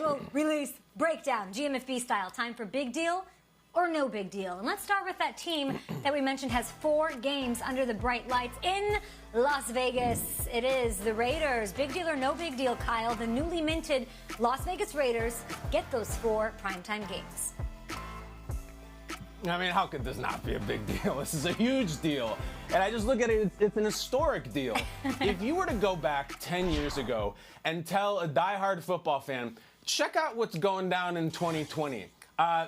schedule, release, breakdown, GMFB style. Time for big deal or no big deal. And let's start with that team that we mentioned has 4 games under the bright lights in Las Vegas. It is the Raiders. Big deal or no big deal, Kyle? The newly minted Las Vegas Raiders get those 4 primetime games. I mean, how could this not be a big deal? This is a huge deal. And I just look at it, it's an historic deal. If you were to go back 10 years ago and tell a diehard football fan, check out what's going down in 2020.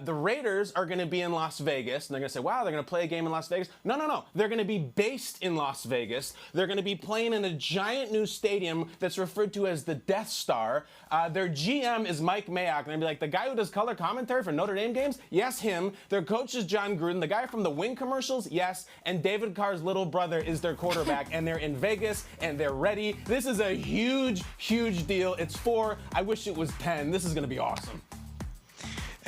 The Raiders are going to be in Las Vegas, and they're going to say, wow, they're going to play a game in Las Vegas. No. They're going to be based in Las Vegas. They're going to be playing in a giant new stadium that's referred to as the Death Star. Their GM is Mike Mayock, and they'd be like, the guy who does color commentary for Notre Dame games? Yes, him. Their coach is John Gruden. The guy from the Wing commercials? Yes. And David Carr's little brother is their quarterback, and they're in Vegas, and they're ready. This is a huge, huge deal. It's 4. I wish it was 10. This is going to be awesome.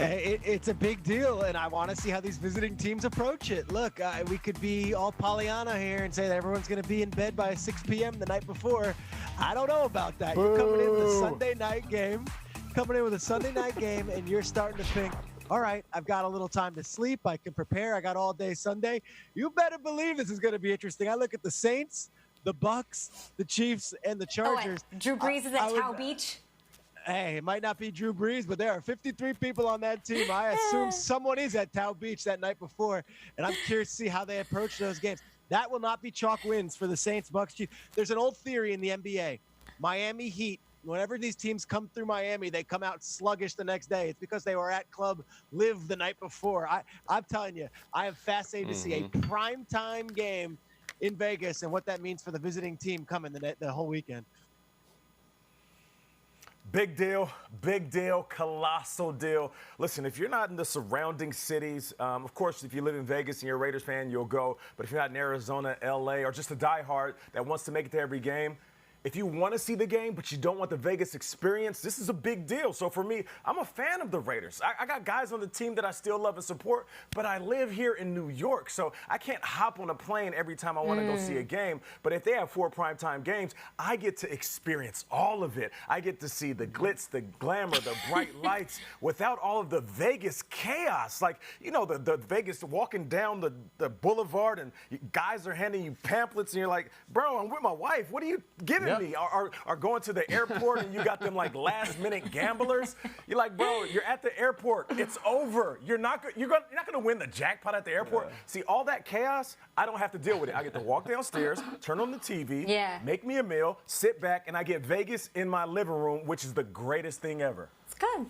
It's a big deal, and I want to see how these visiting teams approach it. Look, we could be all Pollyanna here and say that everyone's going to be in bed by 6 p.m. the night before. I don't know about that. Boo. You're coming in with a Sunday night game, and you're starting to think, all right, I've got a little time to sleep. I can prepare. I got all day Sunday. You better believe this is going to be interesting. I look at the Saints, the Bucks, the Chiefs, and the Chargers. Drew Brees is at Tao Beach. Hey, it might not be Drew Brees, but there are 53 people on that team. I assume someone is at Tao Beach that night before, and I'm curious to see how they approach those games. That will not be chalk wins for the Saints, Bucks, Chiefs. There's an old theory in the NBA. Miami Heat, whenever these teams come through Miami, they come out sluggish the next day. It's because they were at Club Live the night before. I'm telling you, I am fascinated to see a primetime game in Vegas and what that means for the visiting team coming the whole weekend. Big deal, colossal deal. Listen, if you're not in the surrounding cities, of course, if you live in Vegas and you're a Raiders fan, you'll go. But if you're not in Arizona, LA, or just a diehard that wants to make it to every game, if you want to see the game, but you don't want the Vegas experience, this is a big deal. So for me, I'm a fan of the Raiders. I got guys on the team that I still love and support, but I live here in New York, so I can't hop on a plane every time I want to go see a game. But if they have 4 primetime games, I get to experience all of it. I get to see the glitz, the glamour, the bright lights without all of the Vegas chaos. Like, you know, the Vegas walking down the boulevard and guys are handing you pamphlets and you're like, bro, I'm with my wife. What are you giving me? Are going to the airport and you got them like last minute gamblers. You're like, bro, you're at the airport. It's over. You're not going to win the jackpot at the airport. Yeah. See, all that chaos, I don't have to deal with it. I get to walk downstairs, turn on the TV, make me a meal, sit back, and I get Vegas in my living room, which is the greatest thing ever. It's good.